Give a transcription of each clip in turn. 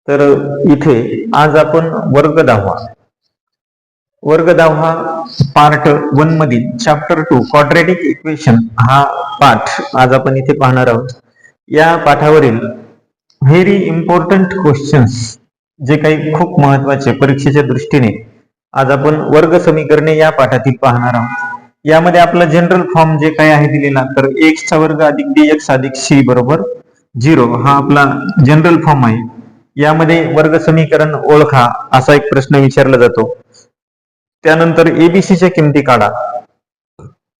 तर इथे आज आपण वर्ग 10 पार्ट 1 मधील चॅप्टर 2 क्वाड्रॅटिक इक्वेशन हा पाठ आज आपण इथे पाहणार आहोत. या पाठावरील व्हेरी इम्पॉर्टंट क्वेश्चन्स जे काही खूप महत्वाचे परीक्षेच्या दृष्टीने आज आपण वर्ग समीकरणे या पाठातील पाहणार आहोत. यामध्ये आपला जनरल फॉर्म जे काही आहे दिलेला, तर x चा वर्ग अधिक dx अधिक c बरोबर 0 हा आपला जनरल फॉर्म आहे. यामध्ये वर्ग समीकरण ओळखा असा एक प्रश्न विचारला जातो. त्यानंतर एबीसीच्या किमती काढा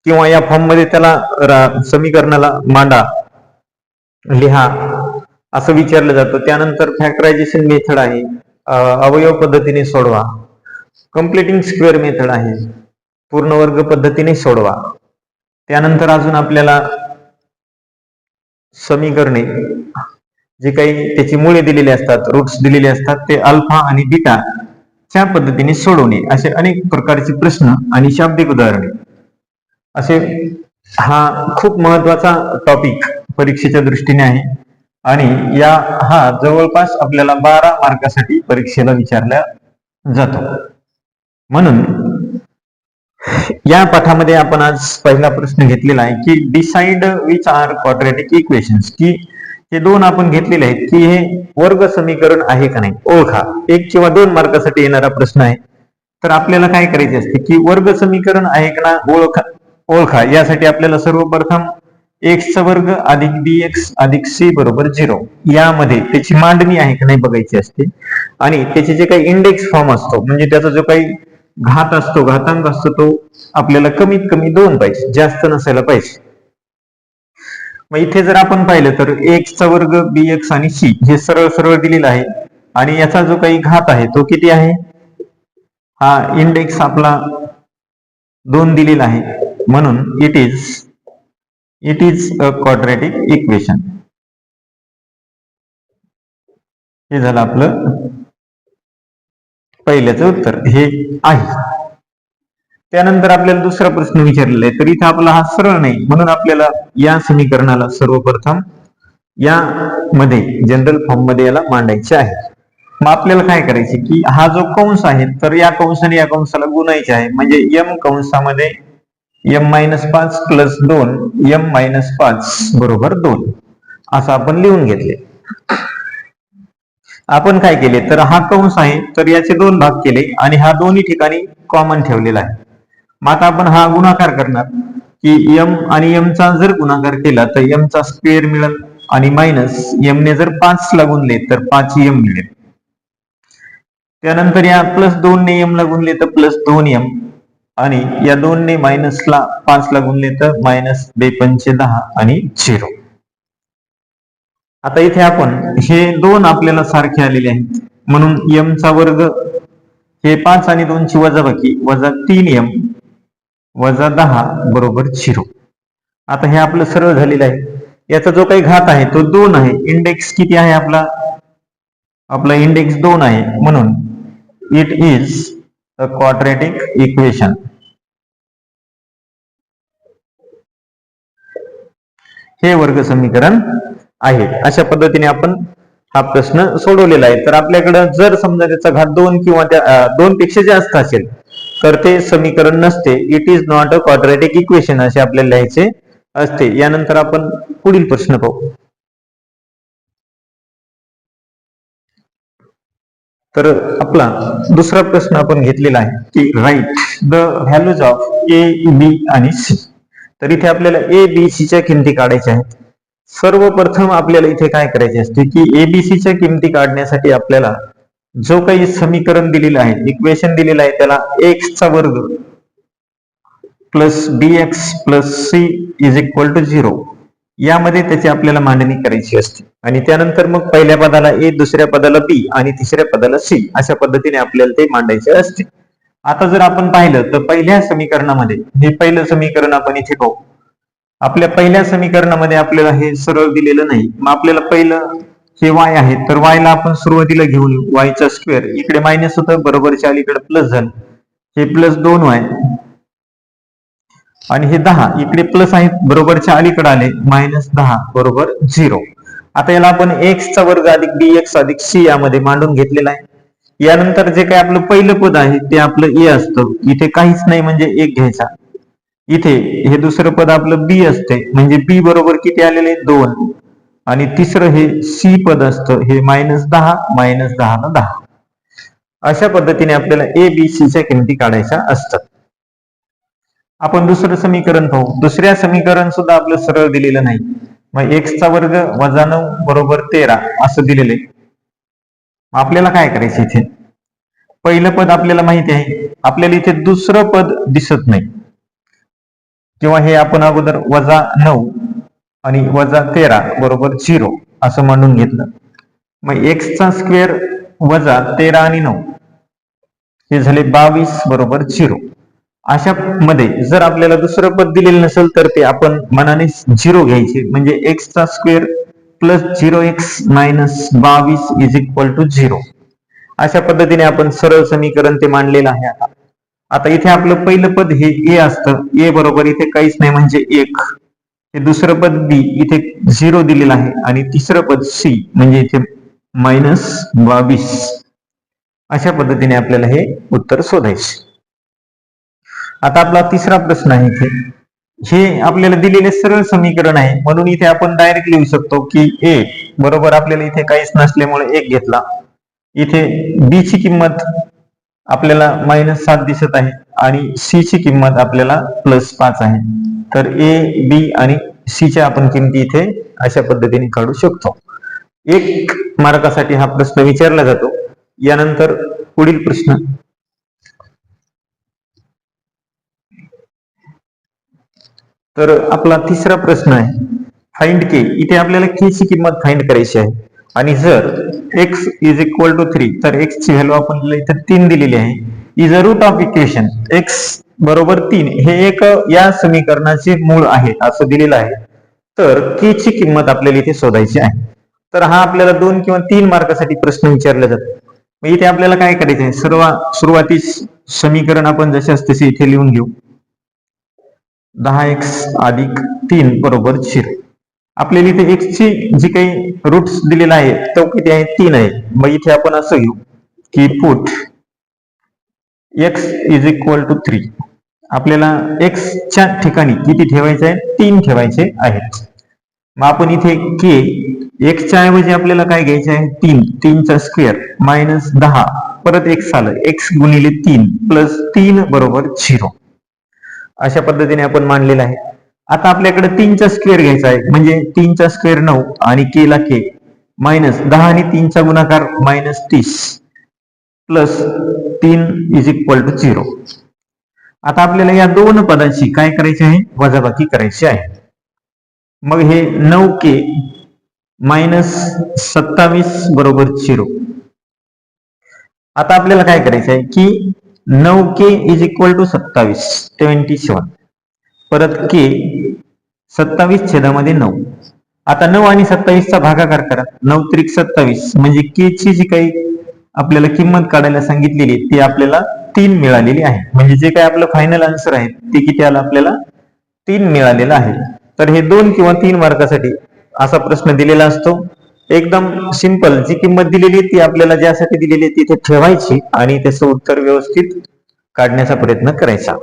किंवा या फॉर्म मध्ये त्याला समीकरणाला मांडा, लिहा असं विचारलं जातं. त्यानंतर फॅक्टरायझेशन मेथड आहे, अवयव पद्धतीने सोडवा, कम्प्लिटिंग स्क्वेअर मेथड आहे, पूर्ण वर्ग पद्धतीने सोडवा. त्यानंतर अजून आपल्याला समीकरणे जे काही त्याची मुळे दिलेली असतात, रूट्स दिलेले असतात, ते अल्फा आणि बीटा च्या पद्धतीने सोडवणे, असे अनेक प्रकारचे प्रश्न आणि शाब्दिक उदाहरणे असे हा खूप महत्वाचा टॉपिक परीक्षेच्या दृष्टीने आहे. आणि हा जवळपास आपल्याला 12 मार्कासाठी परीक्षेला विचारला जातो. म्हणून या पाठामध्ये आपण आज पहिला प्रश्न घेतलेला आहे की decide which are quadratic equations, की हे दोन आपण घेतलेले आहेत की हे वर्ग समीकरण आहे का नाही ओळखा. 1 किंवा 2 मार्कासाठी येणारा प्रश्न आहे. तर आपल्याला काय करायचे असते की वर्ग समीकरण आहे का ना ओळखा. यासाठी आपल्याला सर्वप्रथम x चा वर्ग अधिक dx अधिक c बरोबर 0 यामध्ये त्याची मांडणी आहे का नाही बघायची असते. आणि त्याचे जे काही इंडेक्स फॉर्म असतो, म्हणजे त्याचा जो काही घात असतो, घातांक असतो, तो आपल्याला कमीत कमी 2 पाहिजे, जास्त नसायला पाहिजे. मग इथे जर आपण पाहिलं तर x चा वर्ग bx आणि c हे सरळ सरळ दिलेलं आहे. आणि याचा जो काही घात आहे तो किती आहे, हा इंडेक्स आपला 2 दिलेला आहे. म्हणून it is a quadratic equation. हे झालं आपलं पहिल्याचं उत्तर, हे आहे. त्यानंतर आपल्याला दुसरा प्रश्न विचारलेला आहे, तर इथे आपला हा सरळ नाही, म्हणून आपल्याला या समीकरणाला सर्वप्रथम या मध्ये जनरल फॉर्म मध्ये याला मांडायचे आहे. मग आपल्याला काय करायचे की हा जो कंस आहे, तर या कंसाने या कंसाला गुणायचे आहे. म्हणजे m कंसामध्ये m-5 प्लस 2 m-5 बरोबर 2 असं आपण लिहून घेतले. आपण काय केले, तर हा कंस आहे, तर याचे 2 भाग केले आणि हा दोन्ही ठिकाणी कॉमन ठेवलेला आहे. मग आता आपण हा गुणाकार करणार की m आणि m चा जर गुणाकार केला तर m चा स्क्वेअर मिळेल आणि मायनस m ने जर 5 ला गुणले तर 5m मिळेल. त्यानंतर या प्लस 2 ने m ला गुणले तर प्लस 2m आणि या 2 ने मायनस ला 5 ला गुणले तर मायनस 2×5 आणि 0. आता इथे आपण हे 2 आपल्याला सारखे आलेले आहेत, म्हणून m चा वर्ग हे 5 आणि 2 ची वजाबाकी वजा 3m वजा 10 बरोबर 0. आता हे आपलं सरळ झालेलं आहे. याचा जो काही घात आहे तो 2 आहे. इंडेक्स किती आहे आपला इंडेक्स 2 आहे, म्हणून it is a quadratic equation. हे वर्ग समीकरण आहे. अशा पद्धतीने आपण हा प्रश्न सोडवलेला आहे. तर आपल्याकडे जर समजा त्याचा घात 2 किंवा 2 पेक्षा जास्त असेल तर ते समीकरण नसते. It is not a quadratic equation असे आपल्याला लिहायचे असते. यानंतर आपण पुढील प्रश्न पाहू. तर आपला दुसरा प्रश्न आपण घेतलेला आहे की राईट द व्हॅल्यूज ऑफ ए, बी आणि सी. तर इथे आपल्याला ए, बी, सी च्या किमती काढायच्या आहेत. सर्वप्रथम आपल्याला इथे काय करायचे असते की एबीसी च्या किमती काढण्यासाठी आपल्याला जो काही समीकरण दिलेलं आहे, इक्वेशन दिलेलं आहे, त्याला x चा वर्ग plus bx plus c is equal to 0 यामध्ये त्याची आपल्याला मांडणी करायची असते. आणि त्यानंतर मग पहिल्या पदाला a, दुसऱ्या पदाला b आणि तिसऱ्या पदाला c अशा पद्धतीने आपल्याला ते मांडायचे असते. आता जर आपण पाहिलं तर पहिल्या समीकरणामध्ये हे पहिलं समीकरण आपण इथे पाहू. आपल्या पहिल्या समीकरणामध्ये आपल्याला हे सरळ दिलेलं नाही. मग आपल्याला पहिलं हे y आहे, तर y ला आपण सुरुवातीला घेऊन येऊ. y चा स्क्वेअर इकडे मायनस होतं, बरोबरच्या अलीकडे प्लस झालं, हे प्लस 2y आणि हे 10 इकडे प्लस आहे, बरोबरच्या अलीकडे आले मायनस 10 बरोबर 0. आता याला आपण एक्स चा वर्ग अधिक बी एक्स अधिक सी यामध्ये मांडून घेतलेला आहे. यानंतर जे काही आपलं पहिलं पद आहे ते आपलं ए असतं, इथे काहीच नाही म्हणजे एक घ्यायचा. इथे हे दुसरं पद आपलं बी असते, म्हणजे बी बरोबर किती आलेले 2, आणि तिसरं हे सी पद असतं, हे -10 ला 10. अशा पद्धतीने आपल्याला ए बी सी च्या किमती काढायच्या असतात. आपण दुसरं समीकरण पाहू. दुसऱ्या समीकरण सुद्धा आपलं सरळ दिलेलं नाही. मग एक्स चा वर्ग वजा 9 बरोबर 13 असं दिलेले. आपल्याला काय करायचं, इथे पहिलं पद आपल्याला माहिती आहे, आपल्याला इथे दुसरं पद दिसत नाही, किंवा हे आपण अगोदर वजा 9 आणि वजा 13 बरोबर 0 असं मांडून घेतलं. मग एक्स चा स्क्वेअर वजा 13 आणि 9 हे झाले 22 बरोबर 0. अशा मध्ये जर आपल्याला दुसरं पद दिलेलं नसेल तर ते आपण मनाने 0 घ्यायचे, म्हणजे एक्स चा square plus 0x minus 22 is equal to 0. अशा पद्धतीने आपण सरळ समीकरण ते मांडलेलं आहे. आता इथे आपलं पहिलं पद हे ए असतं, ए बरोबर इथे काहीच नाही म्हणजे 1. हे दुसरं पद बी इथे 0 दिलेलं आहे, आणि तिसरं पद सी म्हणजे इथे -22. अशा पद्धतीने आपल्याला हे उत्तर शोधायचे. आता आपला तिसरा प्रश्न आहे, इथे हे आपल्याला दिलेले सरळ समीकरण आहे, म्हणून इथे आपण डायरेक्ट लिहू शकतो की ए बरोबर आपल्याला इथे काहीच नसल्यामुळे 1 घेतला. इथे बी ची किंमत आपल्याला -7 दिसत आहे, आणि सी ची किंमत आपल्याला +5 आहे. तर ए बी आणि सी च्या आपण किमती इथे अशा पद्धतीने काढू शकतो. 1 मार्कासाठी हा प्रश्न विचारला जातो. यानंतर पुढील प्रश्न, तर आपला तिसरा प्रश्न आहे, फाइंड के. इथे आपल्याला के ची किंमत फाइंड करायची आहे, आणि जर x इज इक्वल टू 3 तर x ची व्हॅल्यू आपल्याला इथे 3 दिलेली आहे. Is a route of equation x बरोबर 3 हे एक या समीकरणाचे मूळ आहे असं दिलेलं आहे. तर k ची किंमत आपल्याला इथे शोधायची आहे. तर हा आपल्याला 2 किंवा 3 मार्कासाठी प्रश्न विचारला जातो. मग इथे आपल्याला काय करायचं आहे, सुरुवातीस समीकरण आपण जशाच तसे इथे लिहून घेऊ. 10x अधिक 3 बरोबर 0. आपल्याला इथे x ची जी काही रूट्स दिलेला आहे तो किती आहे, 3 आहे. मग इथे आपण असं घेऊ की put x is equal to 3. आपल्याला x च्या ठिकाणी किती ठेवायचे आहे, 3 ठेवायचे आहेत. मग आपण इथे k x च्या ऐवजी आपल्याला काय घ्यायचे आहे, 3 चा स्क्वेअर -10 परत x आलं, x गुणिले 3 प्लस 3 बरोबर 0. अशा पद्धतीने आपण मांडलेलं आहे. आता आपल्याकडे 3 चा स्क्वेअर घ्यायचा आहे, म्हणजे 3 चा स्क्वेअर 9 आणि k ला k, -10 आणि 3 चा गुणाकार -30 प्लस 3 इज इक्वल टू 0. आता आपल्याला या दोन पदांची काय करायची आहे, वजाबाकी करायची आहे. मग हे 9k -27 बरोबर 0. आता आपल्याला काय करायचं आहे की 9k इज इक्वल टू 27 परत k 27/9. आता 9 आणि 27 चा भागाकार करा, 9 त्रिक 27, म्हणजे k ची जी काही आपल्याला किंमत काढायला सांगितलेली ती आपल्याला 3 मिळालेली आहे. म्हणजे जे काही आपलं फायनल आन्सर आहे ते किती आलं, आपल्याला 3 मिळालेलं आहे. तर हे 2 किंवा 3 मार्कासाठी असा प्रश्न दिलेला असतो. एकदम सिंपल, जी किंमत दिलेली ती आपल्याला ज्यासाठी दिलेली तिथे ठेवायची आणि त्याचं उत्तर व्यवस्थित काढण्याचा प्रयत्न करायचा.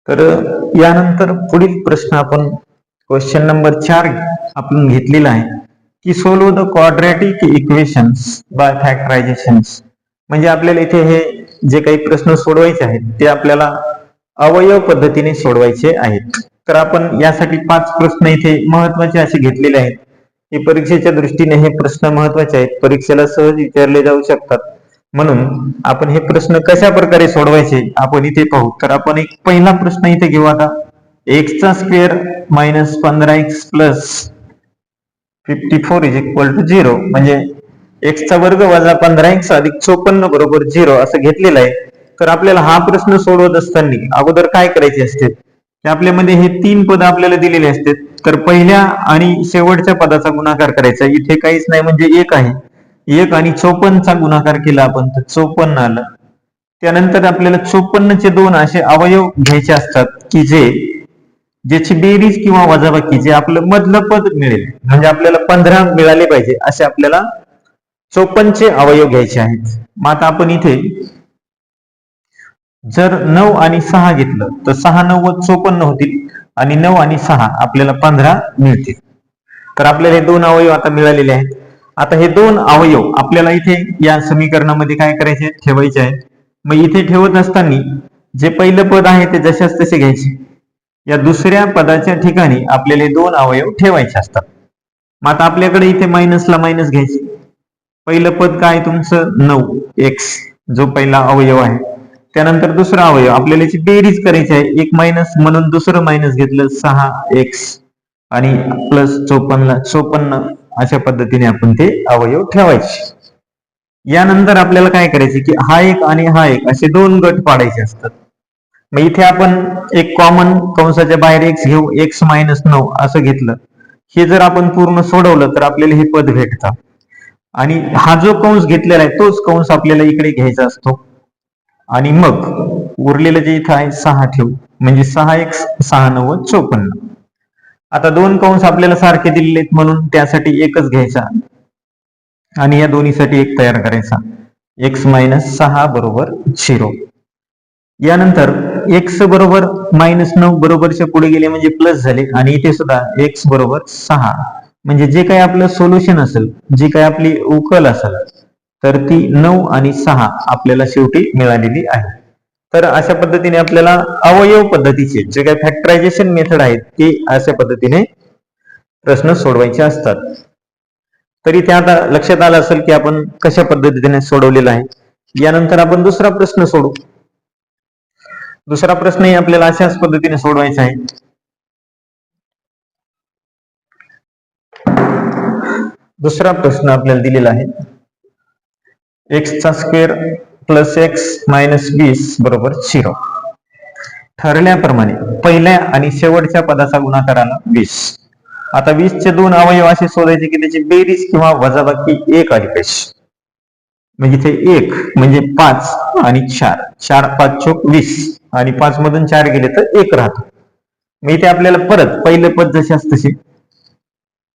तर यानंतर पुढील प्रश्न आपण क्वेश्चन नंबर 4 आपण घेतलेला आहे की solve the quadratic equations by factorisations. म्हणजे आपल्याला इथे हे जे काही प्रश्न सोडवायचे आहेत ते आपल्याला अवयव पद्धतीने सोडवायचे आहेत. तर आपण यासाठी 5 प्रश्न इथे महत्वाचे असे घेतलेले आहेत. हे परीक्षेच्या दृष्टीने हे प्रश्न महत्वाचे आहेत, परीक्षेला सहज विचारले जाऊ शकतात. म्हणून आपण हे प्रश्न कशा प्रकारे सोडवायचे आपण इथे पाहू. तर आपण एक पहिला प्रश्न इथे घेऊ. आता x चा square -15x plus 54 is equal to 0, म्हणजे x चा वर्ग वजा 15x अधिक 54 बरोबर 0 असं घेतलेलं आहे. तर आपल्याला हा प्रश्न सोडवत असताना अगोदर काय करायचे असते, आपल्यामध्ये हे 3 पद आपल्याला दिलेले असते. तर पहिल्या आणि शेवटच्या पदाचा गुणाकार करायचा. इथे काहीच नाही म्हणजे 1 आहे, 1 आणि 54 चा गुणाकार केला आपण तर 54 आलं. त्यानंतर आपल्याला 54 चे 2 असे अवयव घ्यायचे असतात की ज्याची बेरीज किंवा वजाबाकी जे आपलं मधलं पद मिळेल, म्हणजे आपल्याला 15 मिळाले पाहिजे असे आपल्याला 54चे अवयव घ्यायचे आहेत. मग आता आपण इथे जर 9 आणि 6 घेतलं तर 6 9 54 होतील आणि 9 आणि 6 आपल्याला 15 मिळतील. तर आपल्याला हे दोन अवयव आता मिळालेले आहेत. आता हे दोन अवयव आपल्याला इथे या समीकरणामध्ये काय करायचे, ठेवायचे आहेत. मग इथे ठेवत असताना जे पहिलं पद आहे ते जशाच तसे घ्यायचे. या दुसऱ्या पदाच्या ठिकाणी आपल्याला दोन अवयव ठेवायचे असतात. मग आता आपल्याकडे इथे मायनसला मायनस घ्यायचे. पहिलं पद काय तुमचं 9x जो पहिला अवयव आहे, त्यानंतर दुसरा अवयव आपल्याला याची बेरीज करायची आहे. एक मायनस म्हणून दुसरं मायनस घेतलं 6x आणि प्लस 54 अशा पद्धतीने आपण ते अवयव ठेवायचे. यानंतर आपल्याला काय करायचे की हा एक आणि हा एक असे दोन गट पाडायचे असतात. मग इथे आपण एक कॉमन कंसाच्या बाहेर x घेऊ, x मायनस 9 असं घेतलं. हे जर आपण पूर्ण सोडवलं तर आपल्याला हे पद भेटतं आणि हा जो कंस घेतलेला आहे तोच कंस आपल्याला इकडे घ्यायचा असतो आणि मग उरलेलं जे इथं आहे 6 ठेवू, म्हणजे 6x 6 9 54. आता दोन कंस आपल्याला सारखे दिलेले आहेत म्हणून त्यासाठी एकच घ्यायचा आणि या दोन्हीसाठी एक तयार करायचा. x मायनस 6 बरोबर 0. यानंतर x बरोबर मायनस 9 बरोबरच्या पुढे गेले म्हणजे प्लस झाले आणि इथे सुद्धा x बरोबर 6 म्हणजे जे काही आपलं सोल्युशन असेल, जी काही आपली उकल असेल, तर ती 9 आणि 6 आपल्याला शेवटी मिळालेली आहे. तर अशा पद्धतीने आपल्याला अवयव पद्धतीचे जे काही फॅक्टरायझेशन मेथड आहेत ते अशा पद्धतीने प्रश्न सोडवायचे असतात. तरी ते आता लक्षात आलं असेल की आपण कशा पद्धतीने सोडवलेला आहे. यानंतर आपण दुसरा प्रश्न सोडू. दुसरा प्रश्नही आपल्याला अशाच पद्धतीने सोडवायचा आहे. दुसरा प्रश्न आपल्याला दिलेला आहे x चा स्क्वेअर प्लस x मायनस 20 बरोबर 0. ठरल्याप्रमाणे पहिल्या आणि शेवटच्या पदाचा गुणाकार आला 20. आता 20 चे दोन अवयव असे शोधायचे की त्याची बेरीज किंवा वजाबाकी 1 आली पाहिजे. म्हणजे इथे 1 म्हणजे 5 आणि 4, 4 5 चोक 20 आणि 5 मधून 4 गेले तर 1 राहतो. मग इथे आपल्याला परत पहिलं पद जसे तसे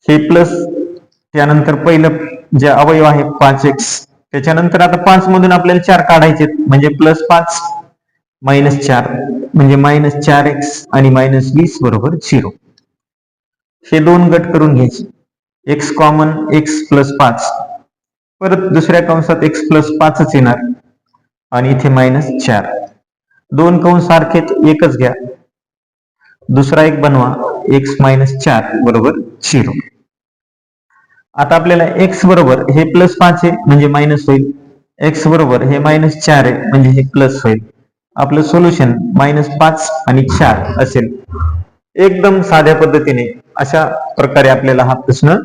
हे प्लस, त्यानंतर पहिलं जे अवयव आहे 5x, त्याच्यानंतर आता 5 मधून आपल्याला 4 काढायचे म्हणजे प्लस 5 मायनस 4 म्हणजे मायनस 4x आणि मायनस 20 बरोबर 0. हे दोन गट करून घ्यायचे. x कॉमन x प्लस 5, परत दुसऱ्या कंसात x प्लस 5च येणार आणि इथे मायनस 4. दोन कंस सारखेच एकच घ्या, दुसरा एक बनवा, x मायनस 4 बरोबर 0. आता आपल्याला x बरोबर हे प्लस 5 आहे म्हणजे मायनस होईल, x बरोबर हे मायनस 4 आहे म्हणजे हे प्लस होईल. आपलं सोल्युशन मायनस 5 आणि 4 असेल. एकदम साध्या पद्धतीने अशा प्रकारे आपल्याला हा प्रश्न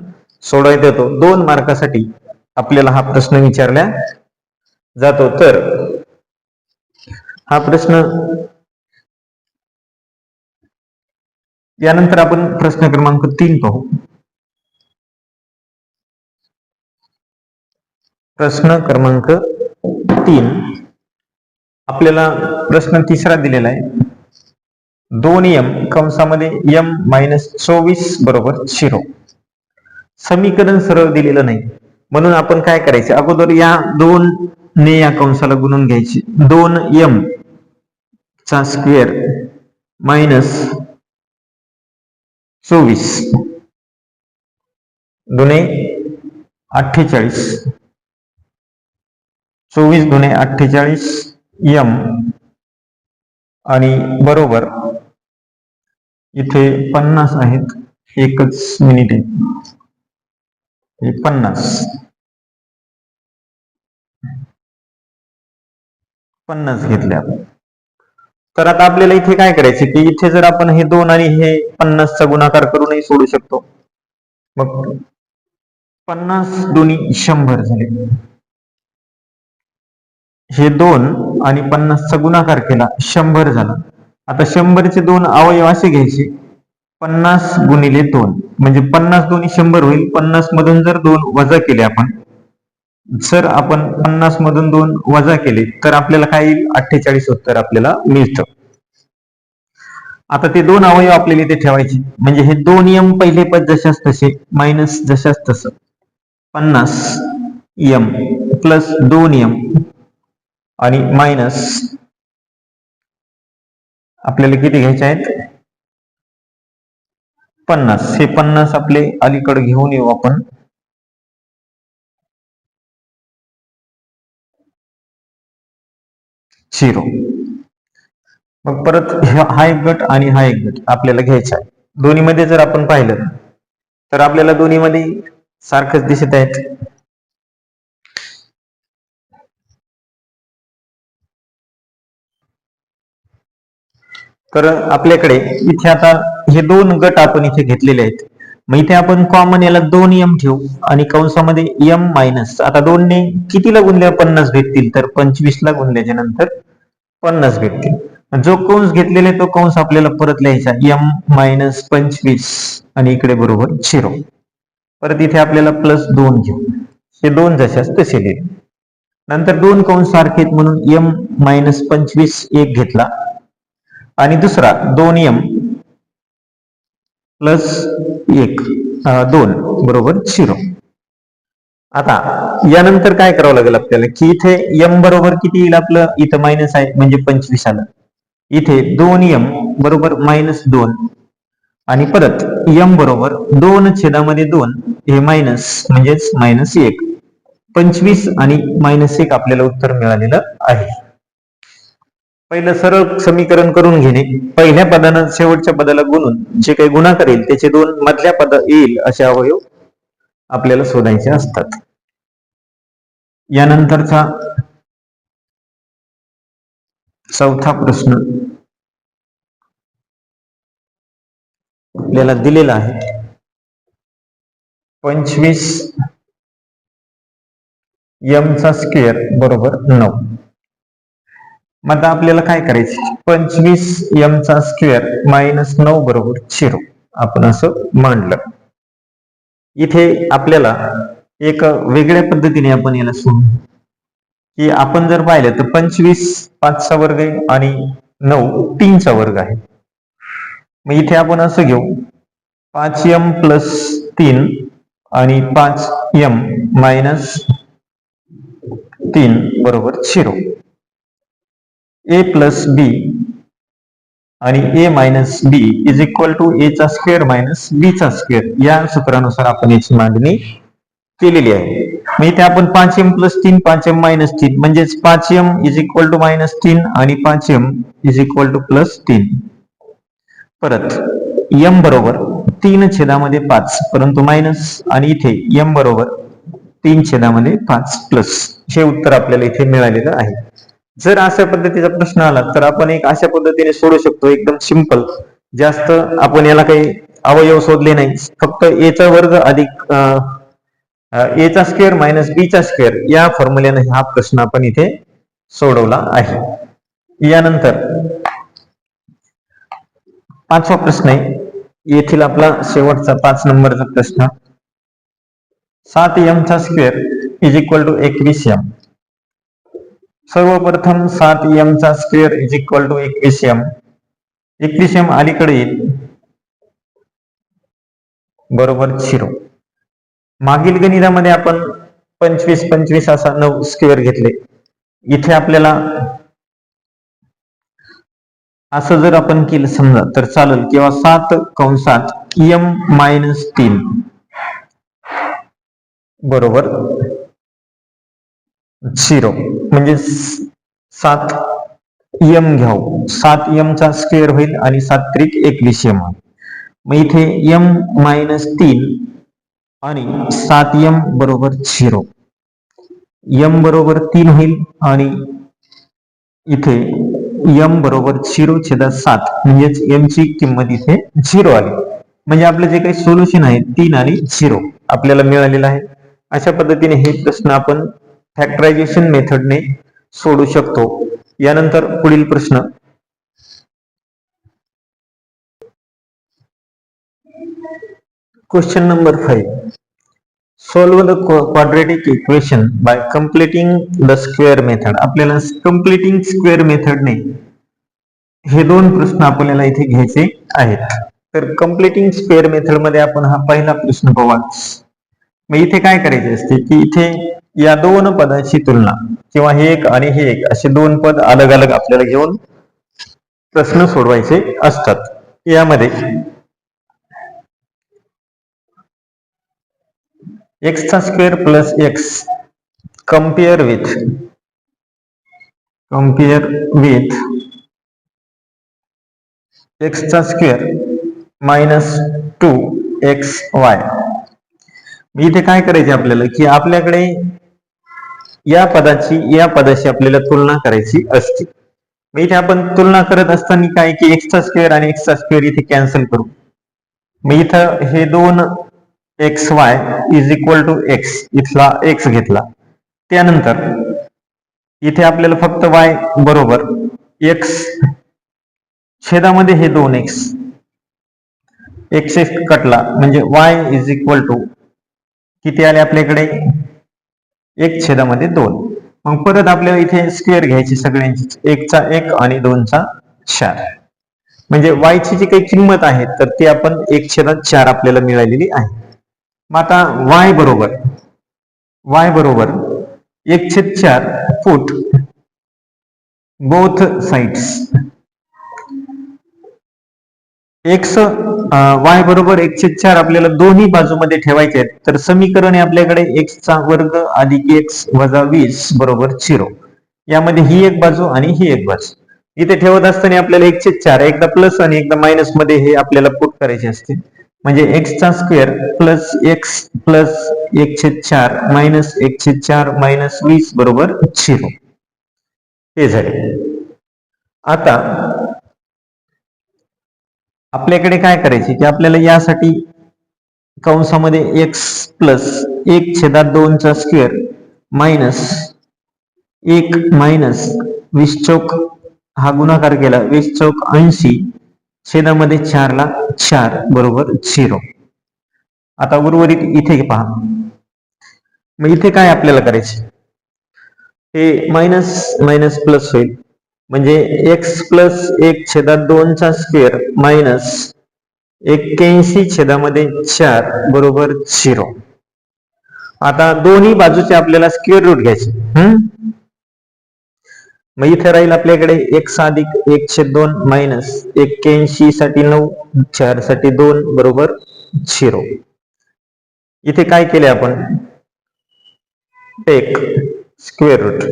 सोडवायचा येतो. 2 मार्कासाठी आपल्याला हा प्रश्न विचारला जातो. तर हा प्रश्न यानंतर आपण प्रश्न क्रमांक 3 पाहू. प्रश्न क्रमांक 3 आपल्याला प्रश्न तिसरा दिलेला आहे. 2m कंसामध्ये m मायनस 24 बरोबर 0. समीकरण सरळ दिलेलं नाही म्हणून आपण काय करायचे, अगोदर या 2 ने या कंसाला गुणून घ्यायचे. 2m चा स्क्वेअर मायनस 24 दुने 48, 24 दुने 48 m आणि बरोबर इथे 50 आहेत. एकच मिनिट आहे, 50 घेतले आपण. तर आता आपल्याला इथे काय करायचे की इथे जर आपण हे 2 आणि हे 50 चा गुणाकार करूनही सोडू शकतो. मग 50 दुनी 100 झाले. हे 2 आणि 50 चा गुणाकार केला 100 झाला. आता 100 चे दोन अवयव असे घ्यायचे, 50 गुणिले 2 म्हणजे 50 दोन्ही 100 होईल. 50 मधून जर 2 वजा केले आपण, जर आपण 50 मधून 2 वजा केले तर आपल्याला काय येईल, 48 उत्तर आपल्याला मिळतं. आता ते दोन अवयव आपल्याला इथे ठेवायचे, म्हणजे हे दोन यम पहिले पद जशाच तसे मायनस जशाच तसं 50 यम प्लस 2 यम आणि मायनस आपल्याला किती घ्यायचे आहेत 50. हे 50 आपले अलीकडे घेऊन येऊ आपण. झिरो. मग परत हा एक गट आणि हा एक गट आपल्याला घ्यायचा आहे. दोन्हीमध्ये जर आपण पाहिलं तर आपल्याला दोन्हीमध्ये सारखंच दिसत आहेत. तर आपल्याकडे इथे आता हे दोन गट आपण इथे घेतलेले आहेत. मग इथे आपण कॉमन याला 2 यम ठेवू आणि कंसामध्ये यम मायनस, आता 2 ने कितीला गुणल्या 50 भेटतील, तर 25 ला गुणल्याच्या नंतर 50 भेटतील. जो कंस घेतलेला आहे तो कंस आपल्याला परत लिहायचा यम मायनस 25 आणि इकडे बरोबर 0. परत इथे आपल्याला प्लस 2 घेऊ, हे दोन जशाच तसे लिहिले. नंतर दोन कंस सारखे म्हणून यम मायनस 25 एक घेतला आणि दुसरा 2 यम प्लस 1 2 बरोबर 0. आता यानंतर काय करावं लागेल आपल्याला की इथे यम बरोबर किती येईल आपलं, इथं मायनस आहे म्हणजे 25 आलं. इथे 2 यम बरोबर मायनस 2 आणि परत यम बरोबर 2 छेदामध्ये 2 हे मायनस म्हणजेच मायनस 1. 25 आणि मायनस 1 आपल्याला उत्तर मिळालेलं आहे. पहिलं सरळ समीकरण करून घेणे, पहिल्या पदानं शेवटच्या पदाला गुणून जे काही गुणाकार येईल त्याचे दोन मधल्या पद येईल असे अवयव आपल्याला शोधायचे असतात. यानंतरचा चौथा प्रश्न आपल्याला दिलेला आहे. 25 यम चा स्क्वेअर बरोबर 9. मग आता आपल्याला काय करायचे, 25 यम चा स्क्वेअर मायनस 9 बरोबर 0 आपण असं मांडलं. इथे आपल्याला एक वेगळ्या पद्धतीने आपण याला सोडू की आपण जर पाहिलं तर 25 5 चा वर्ग आहे आणि 9 3 चा वर्ग आहे. मग इथे आपण असं घेऊ 5 यम प्लस 3 आणि 5 यम मायनस 3 बरोबर 0. ए प्लस बी आणि A minus B is equal to A चा स्क्वेअर मायनस बी चा स्क्वेअर, या सूत्रानुसार आपण याची मांडणी केलेली आहे. मग इथे आपण 5m प्लस 3 5m मायनस 3 म्हणजेच 5m is equal to minus 3 आणि 5m is equal two plus 3. परत m बरोबर 3 छेदामध्ये 5 परंतु मायनस आणि इथे m बरोबर 3 छेदामध्ये 5 प्लस, हे उत्तर आपल्याला इथे मिळालेलं आहे. जर अशा पद्धतीचा प्रश्न आला तर आपण एक अशा पद्धतीने सोडू शकतो, एकदम सिंपल. जास्त आपण याला काही अवयव शोधले नाही, फक्त ए चा वर्ग अधिक ए चा स्क्वेअर मायनस बी चा स्क्वेअर या फॉर्म्युल्याने हा प्रश्न आपण इथे सोडवला आहे. यानंतर पाचवा प्रश्न आहे, येथील आपला शेवटचा 5 नंबरचा प्रश्न. 7m चा square is equal to 21m. सर्वप्रथम 7m चा square is equal to 21m. 21m अलीकडे येईल बरोबर 0. मागील गणितामध्ये आपण 25 25 असा 9 स्क्वेअर घेतले. इथे आपल्याला असं जर आपण केलं समजा तर चालेल, किंवा 7 कंसात m मायनस 3 बरोबर 0 म्हणजे 7m घ्यावं. 7m चा स्क्वेअर होईल आणि 7 त्रिक 21m. मग इथे m मायनस 3 आणि 7m बरोबर 0. m बरोबर 3 होईल आणि इथे m बरोबर 0/7 म्हणजेच m ची किंमत इथे 0 आली. म्हणजे आपलं जे काही सोल्युशन आहे 3 आणि 0 आपल्याला मिळालेलं आहे. अशा पद्धतीने हे प्रश्न आपण फॅक्टरायझेशन मेथडने सोडू शकतो. यानंतर पुढील प्रश्न, question number 5. Solve the quadratic equation by completing the square method. आपल्याला कंप्लीटिंग स्क्वेअर मेथडने हे दोन प्रश्न आपल्याला इथे घ्यायचे आहेत. तर कम्प्लिटिंग स्क्वेअर मेथड मध्ये आपण हा पहिला प्रश्न पाहू. मग इथे काय करायचे असते की इथे या दोन पदाची तुलना किंवा हे एक आणि हे एक असे दोन पद अलग अलग आपल्याला घेऊन प्रश्न सोडवायचे असतात. यामध्ये एक्स चा square plus x compare with x चा स्क्वेअर मायनस 2xy. इथे काय करायचे आपल्याला की आपल्याकडे या पदाशी आपल्याला तुलना करायची असते. मग इथे आपण तुलना करत असताना काय की एक्स चा स्क्वेअर आणि एक्स चा स्क्वेअर इथे कॅन्सल करू. मग इथं हे दोन x y is equal to x, इथला एक्स घेतला. त्यानंतर इथे आपल्याला फक्त वाय बरोबर एक्स छेदामध्ये हे दोन एक्स कटला म्हणजे वाय इज इक्वल टू किती आले आपल्याकडे एक छेदामध्ये दोन. मग परत आपल्याला इथे स्क्वेअर घ्यायची सगळ्यांची, एकचा एक आणि दोनचा चार. म्हणजे y ची जी काही किंमत आहे तर ती आपण 1/4 आपल्याला मिळालेली आहे. मग आता y बरोबर 1/4 फूट बोथ साइड्स. एक्स y बरोबर 1/4 आपल्याला दोन्ही बाजूमध्ये ठेवायचे आहेत. तर समीकरण आहे आपल्याकडे x चा वर्ग अधिक x वजा 20 बरोबर 0. यामध्ये ही एक बाजू आणि ही एक बाजू इथे ठेवत असताना आपल्याला 1/4 एकदा प्लस आणि एकदा मायनस मध्ये हे आपल्याला पुट करायचे असते. म्हणजे एक्स चा square plus x plus 1/4 minus 1/4 minus 20 बरोबर 0 हे झाले. आता आपल्याकडे काय करायचे की आपल्याला यासाठी कंसामध्ये x प्लस 1/2 चा स्क्वेअर मायनस 1 मायनस 20 चौक हा गुणाकार केला 20 चौक 80 छेदामध्ये 4 ला 4 बरोबर 0. आता उर्वरित इथे पहा. मग इथे काय आपल्याला करायचे हे मायनस मायनस प्लस होईल म्हणजे x प्लस 1/2 चा स्क्वेअर मायनस 81 छेदामध्ये 4 बरोबर 0. आता दोन्ही बाजूचे आपल्याला स्क्वेअर रूट घ्यायचे. मग इथे राहील आपल्याकडे x अधिक 1/2 मायनस 81 साठी 9 4 साठी 2 बरोबर 0. इथे काय केले आपण टेक स्क्वेअर रूट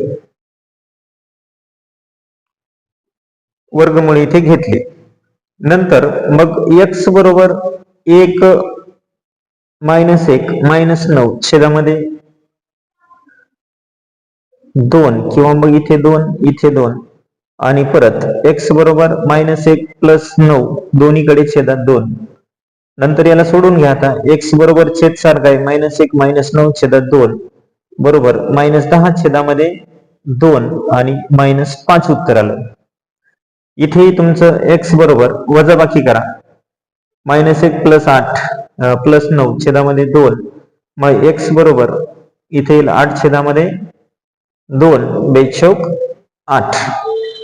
वर्गमूळ इथे घेतले. नंतर मग x बरोबर 1 मायनस 1 मायनस 9 छेदामध्ये 2 किंवा मग इथे 2 आणि परत x बरोबर मायनस 1 प्लस 9 दोन्हीकडे छेदात 2. नंतर याला सोडून घ्या. आता x बरोबर छेद सारखा आहे मायनस 1 मायनस 9 छेदात 2 बरोबर मायनस 10 छेदामध्ये 2 आणि मायनस 5 उत्तर आलं. इथे तुमचं x बरोबर वजाबाकी करा मायनस 1 प्लस 8 प्लस 9 छेदामध्ये 2 मग x बरोबर इथे येईल 8 छेदामध्ये 2 बेचौक 8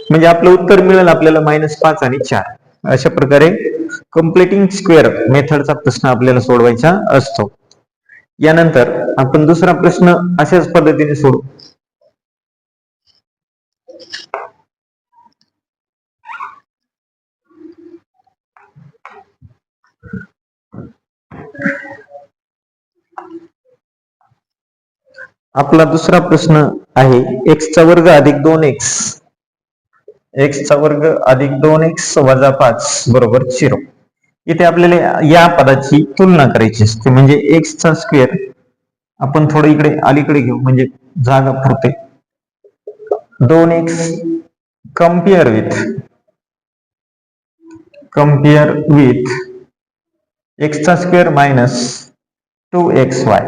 म्हणजे आपलं उत्तर मिळेल आपल्याला -5 आणि 4. अशा प्रकारे कम्प्लिटिंग स्क्वेअर मेथडचा प्रश्न आपल्याला सोडवायचा असतो. यानंतर आपण दुसरा प्रश्न अशाच पद्धतीने सोडू. आपला दुसरा प्रश्न आहे x चा वर्ग अधिक 2x अधिक 2x वजा 5 बरोबर 0. इथे आपल्याला या पदाची तुलना करायची असते. म्हणजे x चा स्क्वेअर आपण थोडं इकडे अलीकडे घेऊ म्हणजे जागा पुरते. 2x कंपेअर विथ x चा स्क्वेअर मायनस 2xy.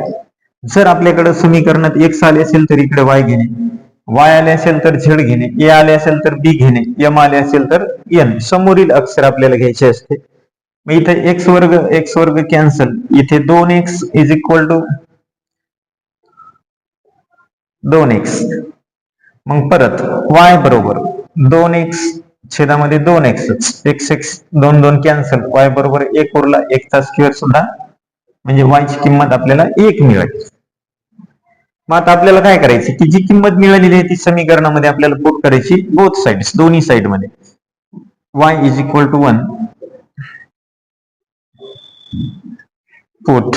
जर आपल्याकडे समीकरणात x आले असेल तर इकडे y घेणे, y आले असेल तर z घेणे, a आले असेल तर b घेणे, m आले असेल तर n. समोरील अक्षर आपल्याला घ्यायचे असते. मग इथे x वर्ग कॅन्सल. इथे 2x is equal to 2x. मग परत y बरोबर 2x छेदामध्ये 2x, x दोन दोन कॅन्सल, y बरोबर 1 उरला, 1 चा स्क्वेअर सुद्धा म्हणजे y ची किंमत आपल्याला 1 मिळाली. मग आता आपल्याला काय करायची की जी किंमत मिळालेली आहे ती समीकरणामध्ये आपल्याला पुट करायची बोथ साइड्स, दोन्ही साइड मध्ये. y is equal to 1 put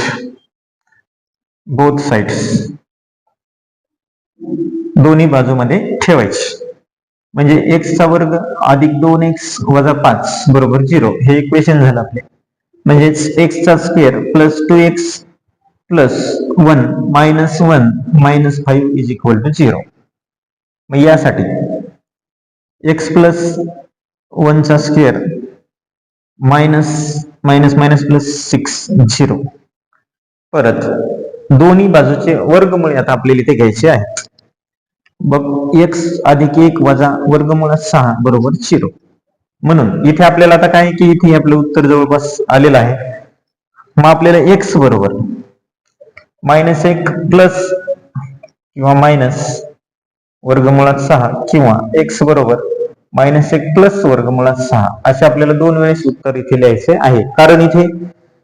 both sides, दोन्ही बाजूमध्ये ठेवायची. म्हणजे x चा वर्ग अधिक 2x वजा 5 बरोबर 0 हे इक्वेशन झालं आपले. म्हणजेच x चा square plus 2x plus 1 minus 1 minus 5 is equal to 0. मग यासाठी x प्लस 1 चा square minus minus minus plus 6 0. परत दोन्ही बाजूचे वर्गमुळे आता आपल्याला इथे घ्यायचे आहेत. बघ x अधिक 1 वजा वर्गमुळात 6 बरोबर 0. म्हणून इथे आपल्याला आता काय की इथे आपलं उत्तर जवळपास आलेलं आहे. मग आपल्याला x बरोबर मायनस 1 प्लस किंवा मायनस वर्गमुळात 6 किंवा x बरोबर मायनस 1 प्लस वर्गमुळात 6 असे आपल्याला दोन वेळेस उत्तर इथे लिहायचे आहे. कारण इथे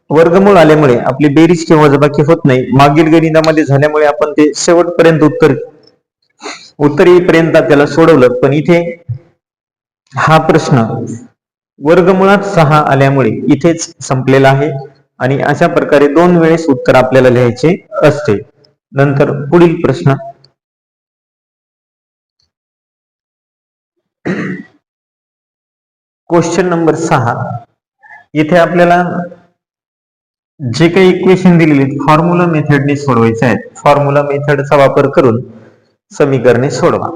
वर्गमूळ आल्यामुळे आपली बेरीज किंवा वजाबाकी होत नाही. मागील गणितामध्ये झाल्यामुळे आपण ते शेवटपर्यंत उत्तर येईपर्यंत त्याला सोडवलं. पण इथे हा प्रश्न वर्गमुळात 6 आल्यामुळे इथेच संपलेला आहे आणि अशा प्रकारे दोन वेळेस उत्तर आपल्याला लिहायचे असते. नंतर पुढील प्रश्न क्वेश्चन नंबर 6. इथे आपल्याला जे काही इक्वेशन दिलेली फॉर्म्युला मेथडने सोडवायचे आहेत. फॉर्म्युला मेथडचा वापर करून समीकरणे सोडवा.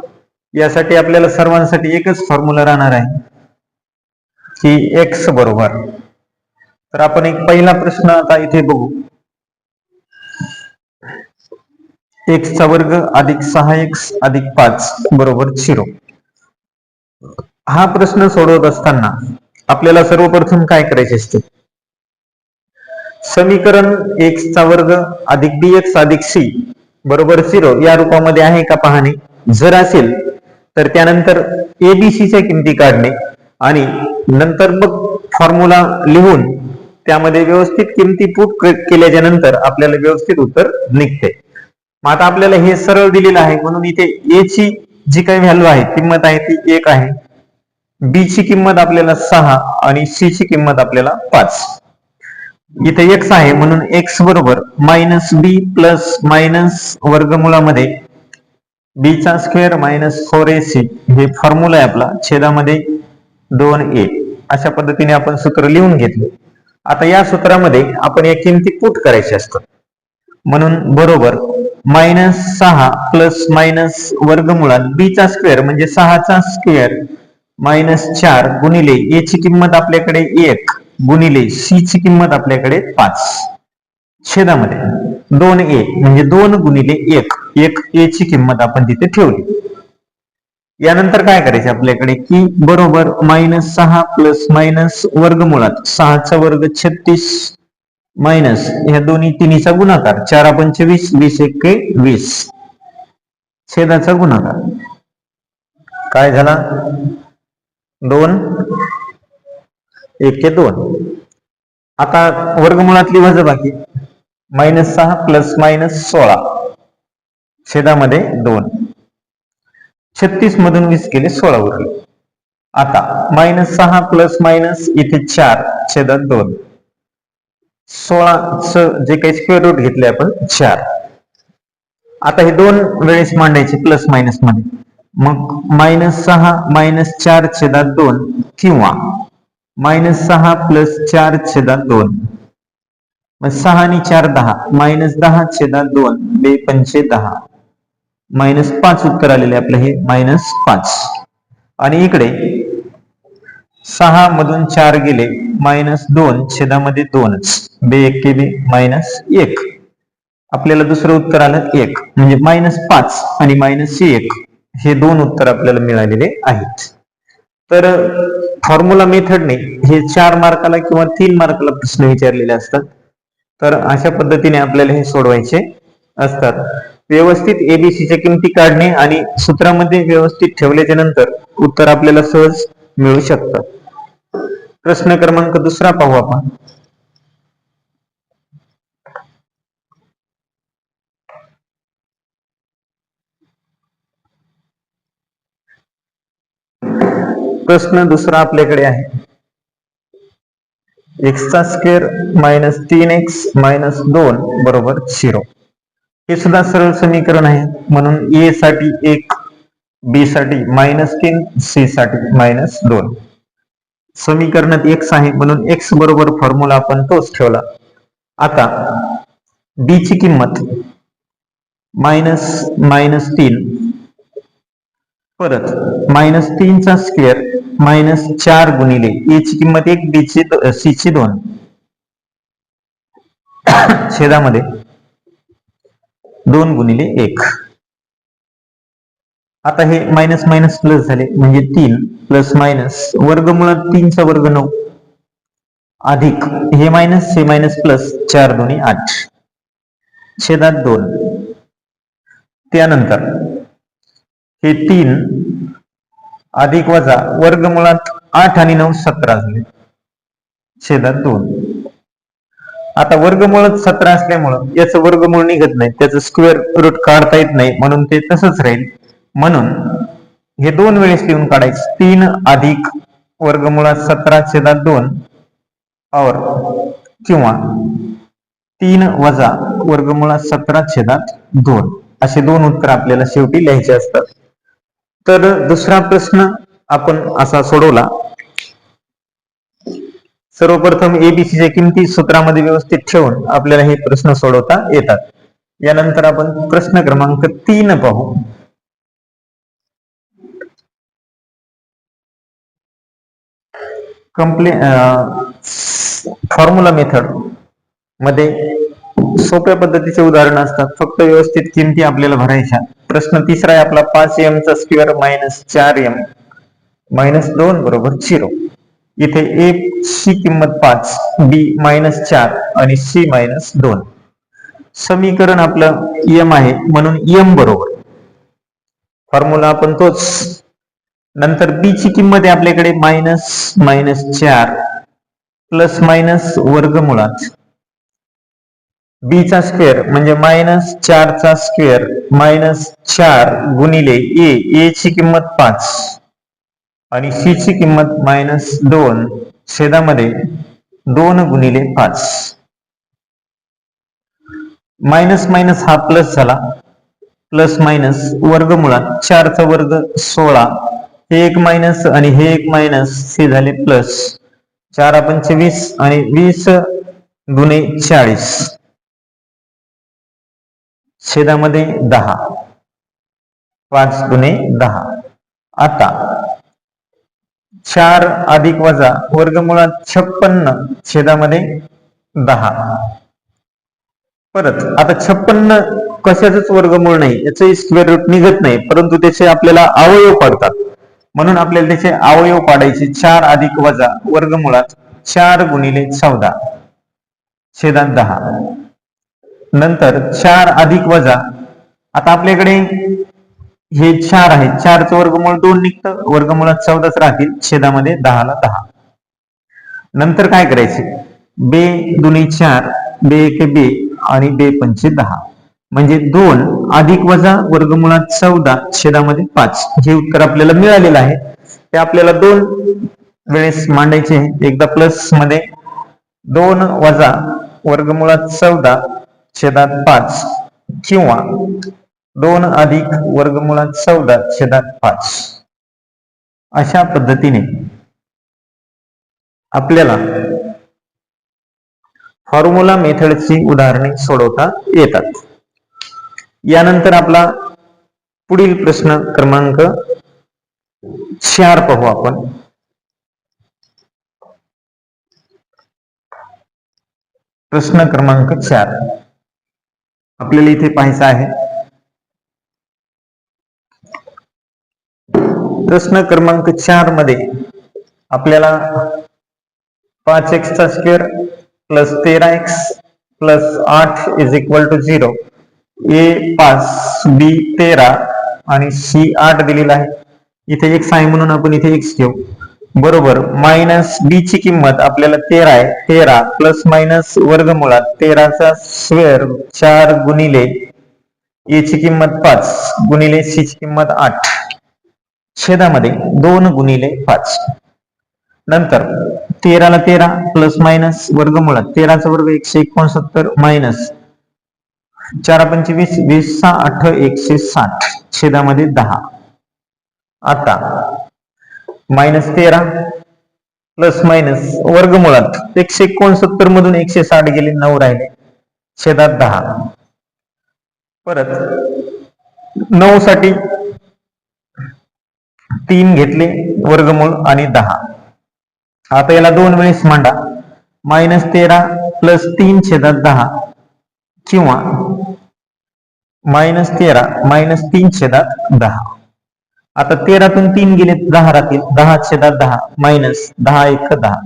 यासाठी आपल्याला सर्वांसाठी एकच फॉर्म्युला राहणार आहे की x बरोबर. तर आपण एक पहिला प्रश्न आता इथे बघू. x चा वर्ग अधिक 6x अधिक 5 बरोबर 0. हा प्रश्न सोडवत असताना आपल्याला सर्वप्रथम काय करायचे असते. समीकरण x चा वर्ग अधिक bx अधिक c बरोबर 0 या रूपामध्ये आहे का पाहणे. जर असेल तर त्यानंतर abc च्या किमती काढणे आणि नंतर मग फॉर्म्युला लिहून त्यामध्ये व्यवस्थित किमती पुट केल्याच्या नंतर आपल्याला व्यवस्थित उत्तर निघते. मग आता आपल्याला हे सरळ दिलेलं आहे म्हणून इथे a ची जी काही व्हॅल्यू आहे किंमत आहे ती 1 आहे. b ची किंमत आपल्याला 6 आणि c ची किंमत आपल्याला 5. इथे x आहे म्हणून x बरोबर मायनस b प्लस मायनस वर्गमुळामध्ये b चा स्क्वेअर मायनस 4ac हे फॉर्म्युला आहे आपला. छेदामध्ये 2a अशा पद्धतीने आपण सूत्र लिहून घेतले. आता या सूत्रामध्ये आपण या किमती पुट करायच्या असतात. म्हणून बरोबर मायनस 6 प्लस मायनस वर्गमुळात b चा स्क्वेअर म्हणजे 6 चा स्क्वेअर मायनस 4 गुणिले a ची किंमत आपल्याकडे 1 गुणिले c ची किंमत आपल्याकडे 5 छेदामध्ये 2a म्हणजे 2 गुणिले 1 a ची किंमत आपण तिथे ठेवली. यानंतर काय करायचे आपल्याकडे की बरोबर मायनस 6 प्लस मायनस वर्गमुळात 6 चा वर्ग 36 मायनस ह्या दोन्ही तिन्हीचा गुणाकार 4 पंचे 20 20 एके 20 छेदाचा गुणाकार काय झाला 2 1 2. आता वर्गमुळातली वजाबाकी मायनस 6 प्लस मायनस 16 छेदामध्ये 2 36 मधून 20 केले 16 उरले. आता मायनस 6 प्लस मायनस इथे 4 छेदात 2 16 च जे काही स्क्वेअर रूट घेतले आपण 4. आता हे दोन वेळेस मांडायचे प्लस मायनस मध्ये. मग मायनस 6 मायनस 4 छेदात 2 किंवा मायनस 6 प्लस 4 छेदात 2 मग 6 आणि 4 10 मायनस 10 छेदात 2 2 पंचे 10 मायनस 5 उत्तर आलेले आपलं हे मायनस 5. आणि इकडे 6 मधून 4 गेले मायनस 2 छेदामध्ये 2च 2 एके 2 मायनस 1 आपल्याला दुसरं उत्तर आलं 1 म्हणजे मायनस 5 आणि मायनस 1 हे दोन उत्तर आपल्याला मिळालेले आहेत. तर फॉर्म्युला मेथडने हे 4 मार्काला किंवा 3 मार्काला प्रश्न विचारलेले असतात. तर अशा पद्धतीने आपल्याला हे सोडवायचे असतात. व्यवस्थित एबीसी च्या किमती काढणे आणि सूत्रामध्ये व्यवस्थित ठेवल्याच्या नंतर उत्तर आपल्याला सहज मिळू शकतं. प्रश्न क्रमांक दुसरा पाहू आपण. प्रश्न दुसरा आपल्याकडे आहे, एक्सचा स्क्वेअर मायनस 3x मायनस 2 बरोबर 0. हे सुद्धा सरळ समीकरण आहे, म्हणून ए साठी 1, बी साठी -3, सी साठी -2. समीकरणात x आहे म्हणून x बरोबर फॉर्म्युला आपण तोच ठेवला. आता b ची किंमत -3 परत -3 चा स्क्वेअर -4 गुणिले a ची किंमत 1, b ची c ची 2 छेदामध्ये 2 गुणिले 1. आता हे मायनस मायनस प्लस झाले म्हणजे 3 प्लस मायनस वर्गमुळात 3 चा वर्ग 9 अधिक हे मायनस प्लस 4 दोन्ही 8 छेदात 2. त्यानंतर हे 3 अधिक वजा वर्गमुळात 8 आणि 9 17 झाले छेदात 2. आता वर्गमूळ 17 असल्यामुळं याचं वर्गमूळ निघत नाही, त्याचं स्क्वेअर रूट काढता येत नाही, म्हणून ते तसंच राहील. म्हणून हे 2 वेळेस लिहून काढायचं. 3 अधिक वर्गमुळात 17 छेदात 2 और किंवा 3 वजा वर्गमुळात 17 छेदात 2 असे 2 उत्तर आपल्याला शेवटी लिहायचे असतात. तर दुसरा प्रश्न आपण असा सोडवला. सर्वप्रथम एबीसीच्या किमती सूत्रामध्ये व्यवस्थित ठेवून आपल्याला हे प्रश्न सोडवता येतात. यानंतर आपण प्रश्न क्रमांक 3 पाहू. फॉर्म्युला मेथड मध्ये सोप्या पद्धतीचे उदाहरण असतात, फक्त व्यवस्थित किमती आपल्याला भरायच्या. प्रश्न तिसरा आहे आपला, 5m चा स्क्वेअर -4m -2 बरोबर 0. इथे a ची किंमत 5, b -4 आणि c -2. समीकरण आपलं m आहे म्हणून m बरोबर फॉर्म्युला आपण तोच. नंतर b ची किंमत आहे आपल्याकडे -4 प्लस मायनस वर्गमुळात b चा स्क्वेअर म्हणजे -4 चा स्क्वेअर -4 गुणिले a ची किंमत 5 आणि c ची किंमत -2 छेदामध्ये 2 गुणिले 5. मायनस मायनस हा प्लस झाला, प्लस मायनस वर्गमुळात 4 चा वर्ग 16, हे एक मायनस आणि हे एक मायनस, हे झाले प्लस. 4 पंचे 20 आणि 20 गुणे 40 छेदामध्ये 10, 5 गुणे 10. आता 4 अधिक वजा वर्गमुळात 56 छेदामध्ये 10. परत आता 56 कशाचंच वर्गमूळ नाही, याचे स्क्वेअर रूट निघत नाही, परंतु त्याचे आपल्याला अवयव पडतात, म्हणून आपल्याला त्याचे अवयव पाडायचे. 4 अधिक वजा वर्गमुळात 4 गुणिले 14 छेदात 10. नंतर 4 अधिक वजा, आता आपल्याकडे हे 4 आहे, 4 चं वर्गमूळ 2 निघतं, वर्गमुळात 14च राहतील छेदामध्ये 10 ला 10. नंतर काय करायचे, बे दुनी 4, बे एके बे आणि बे पंचे 10 म्हणजे 2 अधिक वजा वर्गमुळात 14 छेदामध्ये 5. हे उत्तर आपल्याला मिळालेलं आहे. ते आपल्याला 2 वेळेस मांडायचे आहे. एकदा प्लस मध्ये 2 वजा वर्गमुळात 14 छेदात 5 किंवा 2 अधिक वर्गमुळात 14 छेदात 5. अशा पद्धतीने आपल्याला फॉर्म्युला मेथडची उदाहरणे सोडवता येतात. यानंतर आपला पुढील प्रश्न क्रमांक 4 पाहू आपण. प्रश्न क्रमांक 4 आपल्याला इथे पाहायचा आहे. प्रश्न क्रमांक 4 मध्ये आपल्याला 5x चा square plus 13x plus 8 is equal to 0, a 5 b 13 आणि c 8 दिलेला आहे. इथे x आहे म्हणून आपण इथे x घेऊ. बरोबर मायनस बी ची किंमत आपल्याला 13 आहे. 13 प्लस मायनस वर्गमुळात 13चा स्क्वेअर 4 गुणिले ए ची किंमत 5 गुणिले सी ची किंमत 8 छेदामध्ये 2 गुणिले 5. नंतर 13 ला 13 प्लस मायनस वर्गमुळात 13चा वर्ग 169 मायनस 4 पंचे 20 20 8 160 छेदामध्ये 10. आता मायनस 13 प्लस मायनस वर्गमुळात 169 मधून 160 गेले 9 राहिले छेदात 10. परत 9 साठी 3 घेतले वर्गमूळ आणि 10. आता याला 2 वेळेस मांडा. मायनस 13 प्लस 3 छेदात 10 किंवा मायनस 13 मायनस 3 छेदात 10. आता 13 तून 3 गेले 10 राहतील 10 छेदात 10 मायनस 10 1 10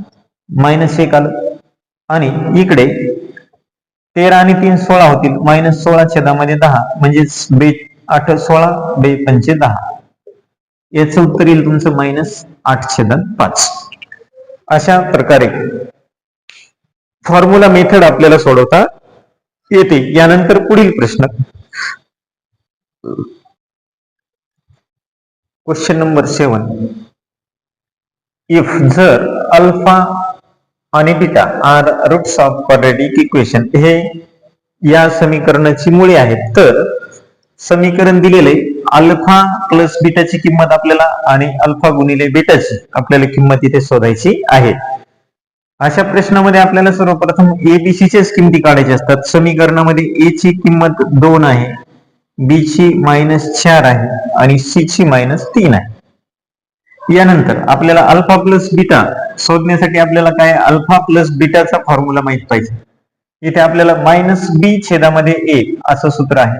मायनस 1 आलं आणि इकडे 13 आणि 3 16 होतील मायनस 16 छेदामध्ये 10 म्हणजे 8 16 बे पंचे 10. याचं उत्तर येईल तुमचं मायनस 8 छेदात 5. अशा प्रकारे फॉर्म्युला मेथड आपल्याला सोडवता येते. यानंतर पुढील प्रश्न क्वेश्चन नंबर 7. इफ जर अल्फा आणि beta are roots of quadratic equation हे या समीकरणाची मुळे आहेत तर समीकरण दिलेले अल्फा प्लस बीटाची किंमत आपल्याला आणि अल्फा गुणिले बीटाची आपल्याला किंमत इथे शोधायची आहे. अशा प्रश्नामध्ये आपल्याला सर्वप्रथम एबीसीच्याच किमती काढायच्या असतात. समीकरणामध्ये ए ची किंमत 2 आहे, बी ची -4 आहे आणि सी ची -3 आहे. यानंतर आपल्याला अल्फा प्लस बीटा शोधण्यासाठी आपल्याला काय अल्फा प्लस बीटाचा फॉर्म्युला माहित पाहिजे. इथे आपल्याला -b छेदामध्ये a असं सूत्र आहे.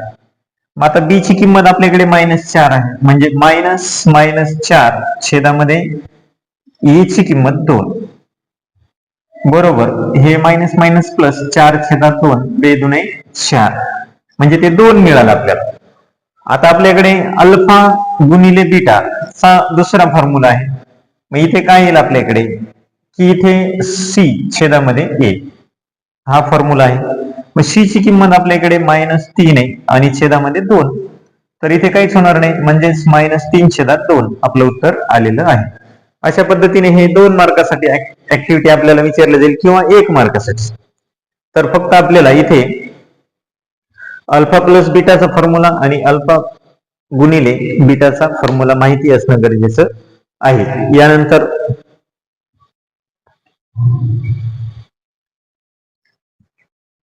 मग आता b ची किंमत आपल्याकडे -4 आहे म्हणजे -4 छेदामध्ये a ची किंमत 2 बरोबर हे मायनस मायनस प्लस 4 छेदात 2 बे दुने 4 म्हणजे ते 2 मिळालं आपल्याला. आता आपल्याकडे अल्फा गुणिले बीटा चा दुसरा फॉर्म्युला आहे. मग इथे काय येईल आपल्याकडे की इथे सी छेदामध्ये ए हा फॉर्म्युला आहे. मग सी ची किंमत आपल्याकडे -3 आहे आणि छेदामध्ये 2 तर इथे काहीच होणार नाही म्हणजेच -3 छेदात 2 आपलं उत्तर आलेलं आहे. अशा पद्धतीने हे 2 मार्कासाठी ऍक्टिव्हिटी आपल्याला विचारली जाईल किंवा 1 मार्कासाठी. तर फक्त आपल्याला इथे अल्फा प्लस बीटाचा फॉर्म्युला आणि अल्फा गुणिले बीटाचा फॉर्म्युला माहिती असणं गरजेचं आहे. यानंतर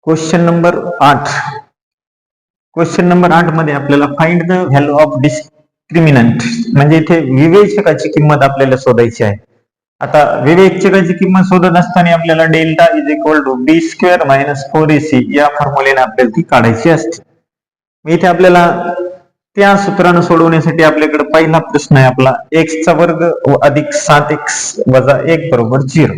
क्वेश्चन नंबर 8. क्वेश्चन नंबर 8 मध्ये आपल्याला find the value of discriminant म्हणजे इथे विवेचकाची किंमत आपल्याला शोधायची आहे. आता विवेचकाची किंमत शोधत असताना आपल्याला delta is equal to B square minus 4ac या फॉर्म्युलेने आपल्याला ती काढायची असते. इथे आपल्याला त्या सूत्रानं सोडवण्यासाठी आपल्याकडे पहिला प्रश्न आहे आपला x चा वर्ग अधिक 7x वजा 1 बरोबर 0.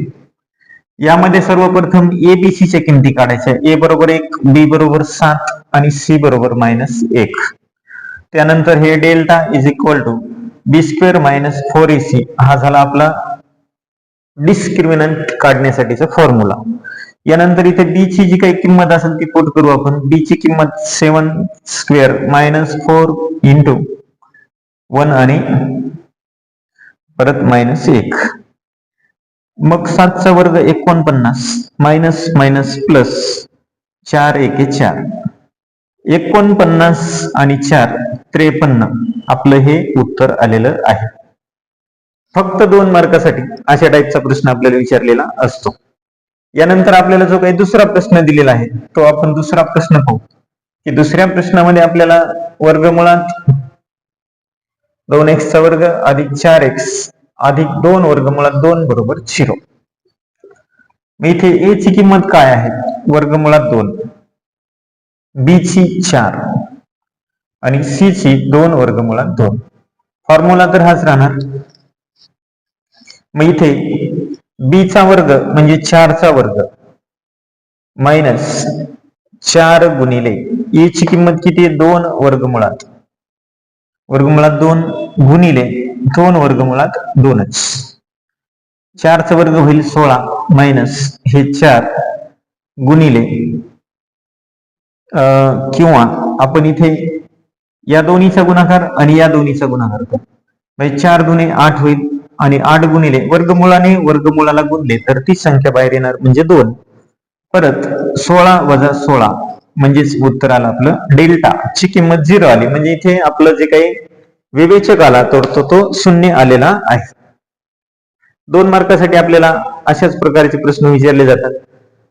यामध्ये सर्वप्रथम एबीसी च्या किमती काढायच्या. ए बरोबर 1, बी बरोबर 7 आणि सी बरोबर -1. त्यानंतर हे delta is equal to B square minus 4ac हा झाला आपला डिस्क्रिमिनंट काढण्यासाठीचा फॉर्म्युला. यानंतर इथे बी ची जी काही किंमत असेल ती पुट करू आपण. बी ची किंमत 7 स्क्वेअर -4 इंटू 1 आणि परत -1. मग 7 चा वर्ग 49 मायनस मायनस प्लस 4 1 4 49 आणि 4 53 आपलं हे उत्तर आलेलं आहे. फक्त 2 मार्कासाठी अशा टाईपचा प्रश्न आपल्याला विचारलेला असतो. यानंतर आपल्याला जो काही दुसरा प्रश्न दिलेला आहे तो आपण दुसरा प्रश्न पाहू की दुसऱ्या प्रश्नामध्ये आपल्याला वर्गमुळात 2x चा वर्ग अधिक 4x अधिक 2 वर्गमुळात 2 बरोबर 0. इथे a ची किंमत काय आहे वर्गमुळात 2, b ची 4 आणि c ची 2 वर्गमुळात 2. फॉर्म्युला तर हाच राहणार. मग इथे b चा वर्ग म्हणजे 4 चा वर्ग मायनस 4 गुणिले a ची किंमत किती आहे 2 वर्गमुळात 2 गुणिले 2 वर्गमुळात 2च 4चा वर्ग होईल 16 मायनस हे 4 गुणिले किंवा आपण इथे या दोन्हीचा गुणाकार आणि या दोन्हीचा गुणाकार करू. म्हणजे 4 दुणे 8 होईल आणि 8 गुणिले वर्गमुळाने वर्गमुळाला गुणले तर ती संख्या बाहेर येणार म्हणजे 2. परत 16 वजा 16 म्हणजेच उत्तर आलं आपलं डेल्टा ची किंमत 0 आली. म्हणजे इथे आपलं जे काही विवेचक आला तर तो 0 आलेला आहे. 2 मार्कासाठी आपल्याला अशाच प्रकारचे प्रश्न विचारले जातात.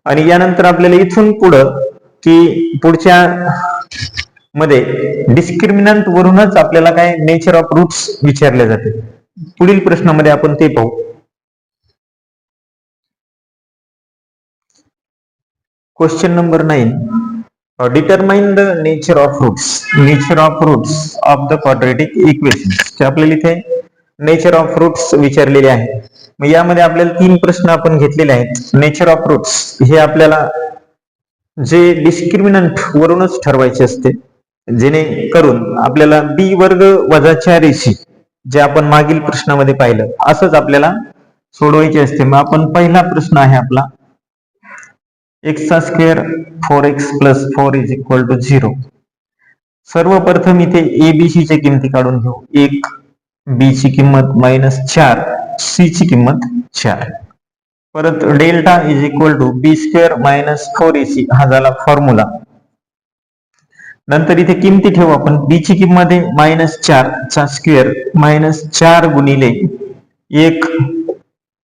आणि यानंतर आपल्याला इथून पुढं की पुढच्या मध्ये डिस्क्रिमिनंट वरूनच आपल्याला काय नेचर ऑफ रूट्स विचारले जाते. पुढील प्रश्नामध्ये आपण ते पाहू. Question number 9. Determine the nature of roots of the quadratic equation. आपल्याला इथे नेचर ऑफ रूट्स विचारलेले आहे. मग यामध्ये आपल्याला 3 प्रश्न आपण घेतलेले आहेत. नेचर ऑफ रूट्स हे आपल्याला जे डिस्क्रिमिनंट वरूनच ठरवायचे असते, जेणेकरून आपल्याला बी वर्ग वजा 4ac जे आपण मागील प्रश्नामध्ये पाहिलं असंच आपल्याला सोडवायचे असते. मग आपण पहिला प्रश्न आहे आपला x² 4x + 4 = 0. सर्वप्रथम इथे abc च्या किमती काढून घेऊ. 1 b ची किंमत -4 c ची किंमत 4. परत डेल्टा = b² - 4ac हा झाला फॉर्म्युला. नंतर इथे किमती ठेवू आपण. b ची किंमत आहे -4 चा स्क्वेअर -4 गुणिले 1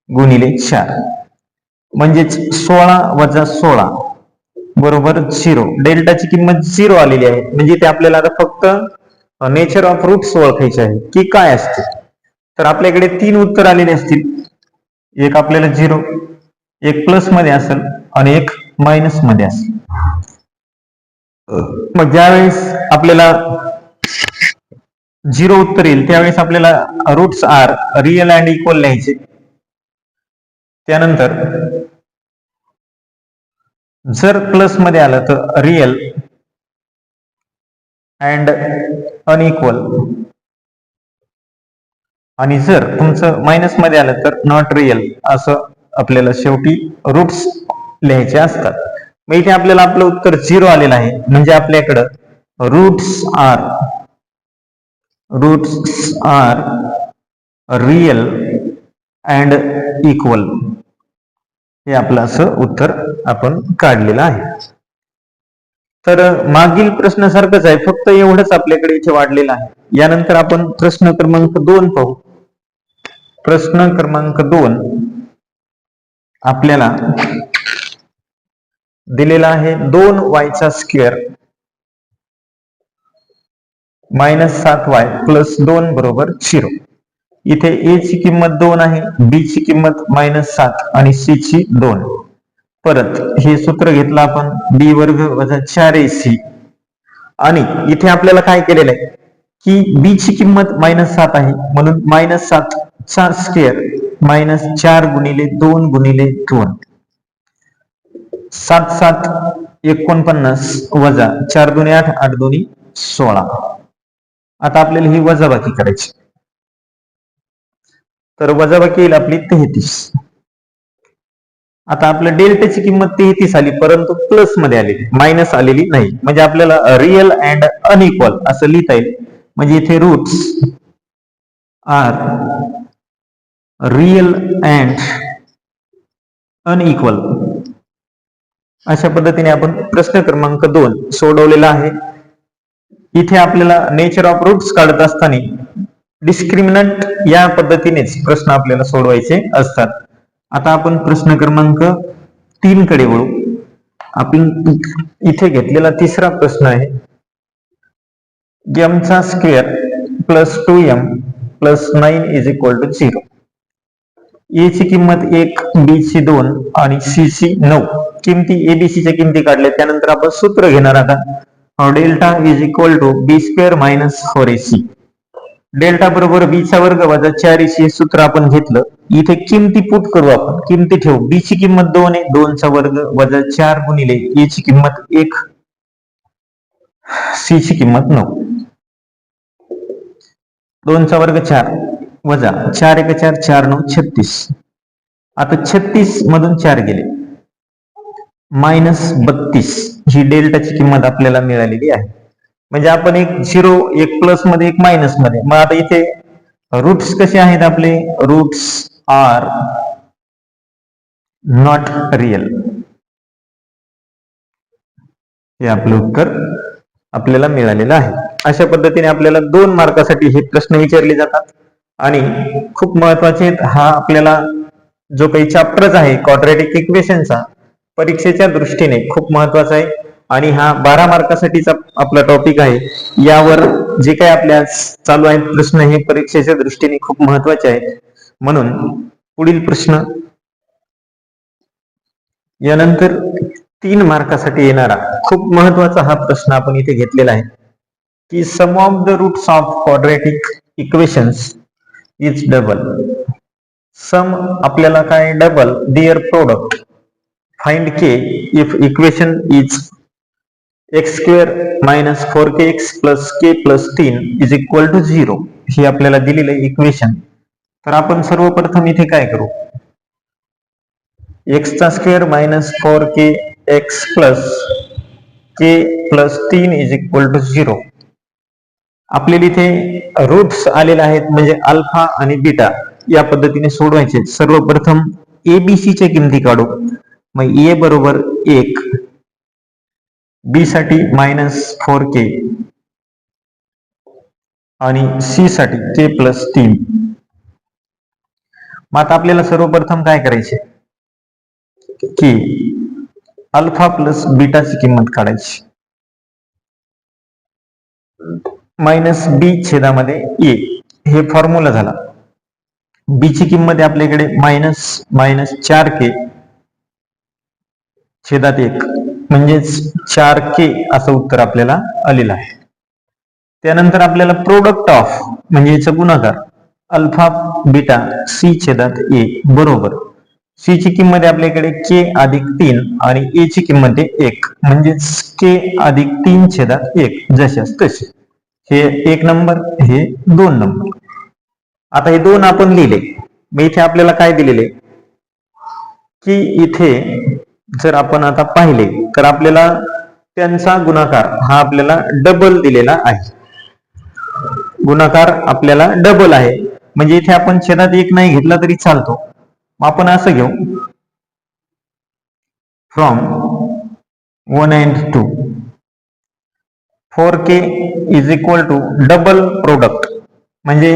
गुणिले 4 म्हणजेच 16 वजा 16 बरोबर 0. डेल्टाची किंमत 0 आलेली आहे. म्हणजे ते आपल्याला आता फक्त नेचर ऑफ रूट्स ओळखायचे आहे की काय असते. तर आपल्याकडे 3 उत्तर आलेले असतील. एक आपल्याला 0, एक प्लस मध्ये असेल आणि एक मायनस मध्ये असेल. मग ज्यावेळेस आपल्याला 0 उत्तर येईल त्यावेळेस आपल्याला roots are real and equal लिहायचे. त्यानंतर जर प्लस मध्ये आलं तर रिअल अँड अनइक्वल आणि जर तुमचं मायनस मध्ये आलं तर नॉट रिअल असं आपल्याला शेवटी रूट्स लिहायचे असतात. मग इथे आपल्याला आपलं उत्तर 0 आलेलं आहे. म्हणजे आपल्याकडं roots are real and equal हे आपलं असं उत्तर आपण काढलेलं आहे. तर मागील प्रश्नासारखंच आहे, फक्त एवढंच आपल्याकडे इथे वाढलेलं आहे. यानंतर आपण प्रश्न क्रमांक 2 पाहू. प्रश्न क्रमांक 2 आपल्याला दिलेला आहे 2y² -7y + 2 = 0. इथे a ची किंमत 2 आहे, b ची किंमत -7 आणि c ची 2. परत हे सूत्र घेतलं आपण b² - 4ac आणि इथे आपल्याला काय केलेलं आहे की b ची किंमत -7 आहे म्हणून -7 चा स्क्वेअर -4 गुणिले 2 गुणिले 2 7 7 49 वजा 4 दुणे 8 8 दुणे 16. आता आपल्याला ही वजाबाकी करायची. तर वजाबाकी येईल आपली 33. आता आपल्या डेल्टाची किंमत 33 आली परंतु प्लस मध्ये आलेली, मायनस आलेली नाही. म्हणजे आपल्याला रिअल अँड अनइक्वल असं लिहिता येईल. म्हणजे इथे roots are real and unequal अशा पद्धतीने आपण प्रश्न क्रमांक 2 सोडवलेला आहे. इथे आपल्याला नेचर ऑफ रूट्स काढत असताना डिस्क्रिमिनंट या पद्धतीनेच प्रश्न आपल्याला सोडवायचे असतात. आता आपण प्रश्न क्रमांक 3 कडे वळू. आपण इथे घेतलेला तिसरा प्रश्न आहे m² + 2m + 9 = 0. a ची किंमत 1, b ची 2 आणि c ची 9. किमती abc च्या किमती काढल्या. त्यानंतर आपण सूत्र घेणार आता डेल्टा = b² - 4ac. डेल्टा बरोबर b² - 4ac सूत्र आपण घेतलं. इथे किमती पुट करू आपण. किमती ठेवू. b ची किंमत 2 आहे, 2² - 4 गुणिले a ची किंमत 1 c ची किंमत 9. 2² 4 वजा 4 × 1 = 4 4 9 36. आता 36 मधून 4 गेले, -32 ही डेल्टाची किंमत आपल्याला मिळालेली आहे. म्हणजे आपण एक झिरो, एक प्लस मध्ये, एक मायनस मध्ये. मग आता इथे रूट्स कसे आहेत आपले? Roots are not real. हे आपलं उत्तर आपल्याला मिळालेलं आहे. अशा पद्धतीने आपल्याला 2 मार्कासाठी हे प्रश्न विचारले जातात आणि खूप महत्वाचे आहेत. हा आपल्याला जो काही चॅप्टरच आहे क्वाड्रॅटिक इक्वेशनचा, परीक्षेच्या दृष्टीने खूप महत्वाचा आहे आणि हा 12 मार्कासाठीचा आपला टॉपिक आहे. यावर जे काही आपल्या चालू आहेत प्रश्न हे परीक्षेच्या दृष्टीने खूप महत्वाचे आहेत. म्हणून पुढील प्रश्न यानंतर 3 मार्कासाठी येणारा खूप महत्वाचा हा प्रश्न आपण इथे घेतलेला आहे की sum of the roots of quadratic equations is double. Sum आपल्याला काय? डबल. देअर प्रोडक्ट फाइंड के if equation is x² - 4kx + k + 3 = 0. ही आपल्याला दिलेलं आहे इक्वेशन. तर आपण सर्वप्रथम इथे काय करू? x² - 4kx + k + 3 = 0. आपल्याला इथे रूट्स आलेले आहेत म्हणजे अल्फा आणि बीटा. या पद्धतीने सोडवायचे. सर्वप्रथम एबीसी च्या किमती काढू. मग ए बरोबर 1, बी साठी -4k आणि सी साठी k + 3. मग आता आपल्याला सर्वप्रथम काय करायचे की अल्फा प्लस बीटाची किंमत काढायची. -b/a हे फॉर्म्युला झाला. बी ची किंमत आहे आपल्याकडे -4k/1 म्हणजेच 4k असं उत्तर आपल्याला आलेलं आहे. त्यानंतर आपल्याला प्रोडक्ट ऑफ म्हणजे याचा गुणाकार अल्फा बीटा c/a बरोबर सी ची किंमत आहे आपल्याकडे k+3 आणि a ची किंमत आहे 1 म्हणजेच k+3/1 जशास तसे. हे 1 नंबर, हे 2 नंबर. आता हे 2 आपण लिहिले. मग इथे आपल्याला काय दिलेले की इथे जर आपण आता पाहिले तर आपल्याला त्यांचा गुणाकार हा आपल्याला डबल दिलेला आहे. गुणाकार आपल्याला डबल आहे म्हणजे इथे आपण छेदात 1 नाही घेतला तरी चालतो. मग आपण असं घेऊ from 1 and 2 4k = double product म्हणजे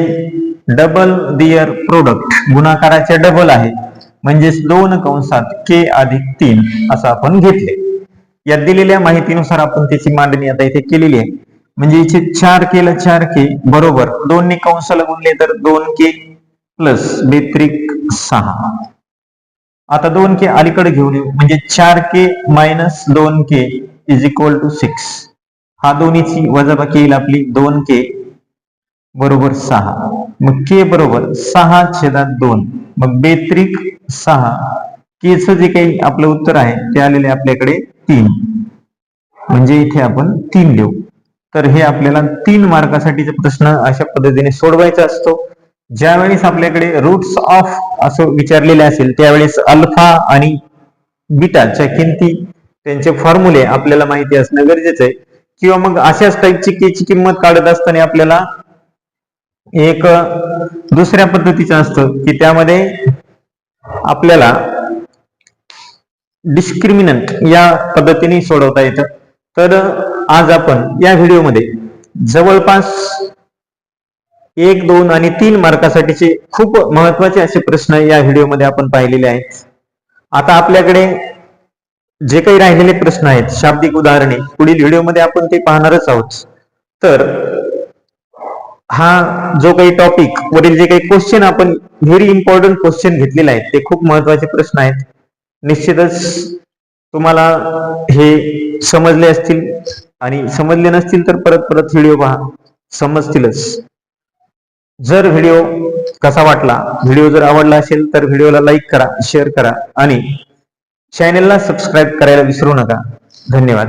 डबल दिअर प्रोडक्ट गुणाकाराचे डबल आहे म्हणजेच 2 कंसात k+3 असं आपण घेतले. या दिलेल्या माहितीनुसार आपण त्याची मांडणी आता इथे केलेली आहे. म्हणजे इथे 4k ला 4k बरोबर 2 ने कंसाला गुणले तर 2k + बेत्रिक 6. आता 2k अलीकडे घेऊन येऊ म्हणजे 4k - 2k = 6. हा दोन्हीची वजाबाकी येईल आपली 2k बरोबर 6. मग k बरोबर 6/2 मग बेत्रिक 6. k चं जे काही आपलं उत्तर आहे ते आलेले आपल्याकडे 3 म्हणजे इथे आपण 3 लिहू. तर हे आपल्याला 3 मार्कासाठीचा प्रश्न अशा पद्धतीने सोडवायचा असतो. ज्यावेळेस आपल्याकडे रूट्स ऑफ असं विचारलेले असेल त्यावेळेस अल्फा आणि बीटाच्या किमती त्यांचे फॉर्म्युले आपल्याला माहिती असणं गरजेचं आहे. किंवा मग अशाच टाईपची के ची किंमत काढत असताना आपल्याला एक दुसऱ्या पद्धतीचं असतं की त्यामध्ये आपल्याला डिस्क्रिमिनंट या पद्धतीने सोडवता येतं. तर आज आपण या व्हिडिओमध्ये जवळपास 1, 2 आणि 3 मार्कासाठीचे खूप महत्वाचे असे प्रश्न या व्हिडिओमध्ये आपण पाहिलेले आहेत. आता आपल्याकडे जे काही राहिलेले प्रश्न आहेत शाब्दिक उदाहरणे पुढील व्हिडिओमध्ये आपण ते पाहणारच आहोत. तर हा जो काही टॉपिक वरील जे काही क्वेश्चन आपण व्हेरी इम्पॉर्टंट क्वेश्चन घेतलेले आहेत ते खूप महत्वाचे प्रश्न आहेत. निश्चितच तुम्हाला हे समजले असतील आणि समजले नसतील तर परत व्हिडिओ पहा, समजतीलच. जर व्हिडिओ कसा वाटला, व्हिडिओ जर आवडला असेल तर व्हिडिओला लाईक करा, शेअर करा आणि चॅनेलला सबस्क्राईब करायला विसरू नका. धन्यवाद.